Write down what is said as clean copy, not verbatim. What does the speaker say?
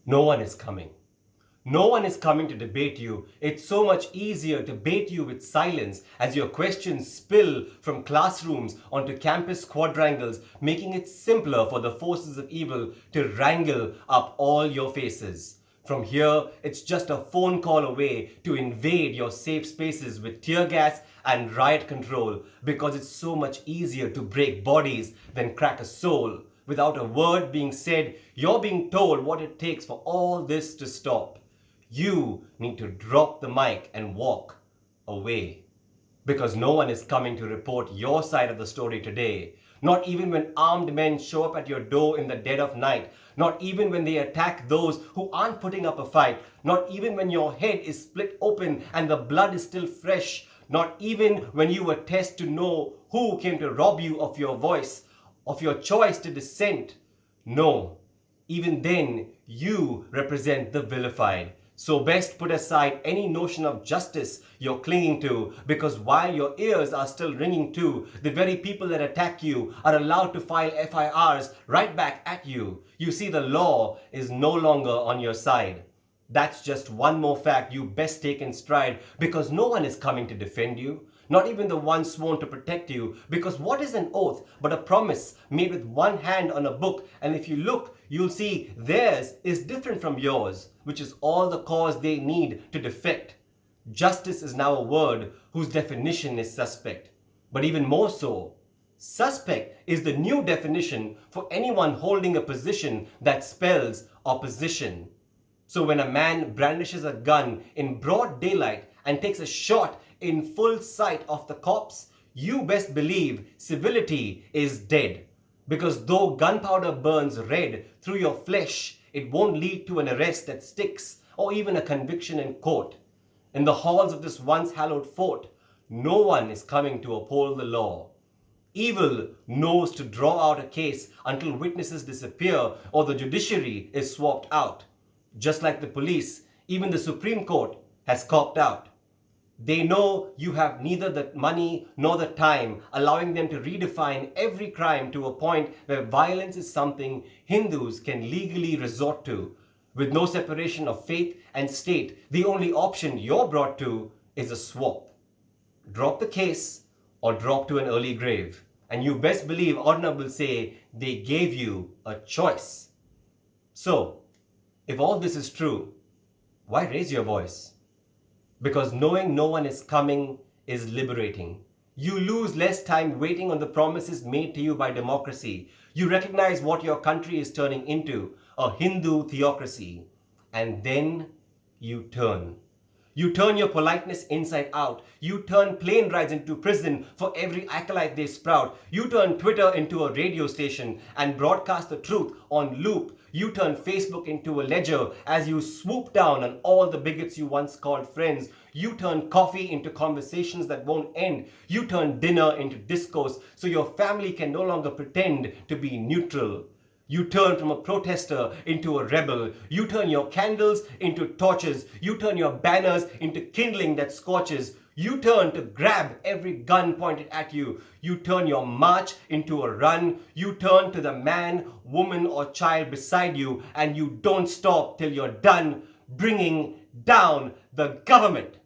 No one is coming. No one is coming to debate you. It's so much easier to bait you with silence as your questions spill from classrooms onto campus quadrangles, making it simpler for the forces of evil to wrangle up all your faces. From here, it's just a phone call away to invade your safe spaces with tear gas and riot control, because it's so much easier to break bodies than crack a soul. Without a word being said, you're being told what it takes for all this to stop. You need to drop the mic and walk away. Because no one is coming to report your side of the story today. Not even when armed men show up at your door in the dead of night. Not even when they attack those who aren't putting up a fight. Not even when your head is split open and the blood is still fresh. Not even when you attest to know who came to rob you of your voice, of your choice to dissent. No, even then you represent the vilified. So best put aside any notion of justice you're clinging to, because while your ears are still ringing too, the very people that attack you are allowed to file FIRs right back at you. You see, the law is no longer on your side. That's just one more fact you best take in stride, because no one is coming to defend you. Not even the one sworn to protect you, because what is an oath but a promise made with one hand on a book? And if you look, you'll see theirs is different from yours, which is all the cause they need to defect. Justice is now a word whose definition is suspect. But even more so, suspect is the new definition for anyone holding a position that spells opposition. So when a man brandishes a gun in broad daylight and takes a shot in full sight of the cops, you best believe civility is dead. Because though gunpowder burns red through your flesh, it won't lead to an arrest that sticks or even a conviction in court. In the halls of this once hallowed fort, no one is coming to uphold the law. Evil knows to draw out a case until witnesses disappear or the judiciary is swapped out. Just like the police, even the Supreme Court has copped out. They know you have neither the money nor the time, allowing them to redefine every crime to a point where violence is something Hindus can legally resort to. With no separation of faith and state, the only option you're brought to is a swap. Drop the case or drop to an early grave. And you best believe Arnab will say they gave you a choice. So, if all this is true, why raise your voice? Because knowing no one is coming is liberating. You lose less time waiting on the promises made to you by democracy. You recognize what your country is turning into, a Hindu theocracy. And then you turn. You turn your politeness inside out. You turn plane rides into prison for every acolyte they sprout. You turn Twitter into a radio station and broadcast the truth on loop. You turn Facebook into a ledger as you swoop down on all the bigots you once called friends. You turn coffee into conversations that won't end. You turn dinner into discourse so your family can no longer pretend to be neutral. You turn from a protester into a rebel. You turn your candles into torches. You turn your banners into kindling that scorches. You turn to grab every gun pointed at you. You turn your march into a run. You turn to the man, woman, or child beside you, and you don't stop till you're done bringing down the government.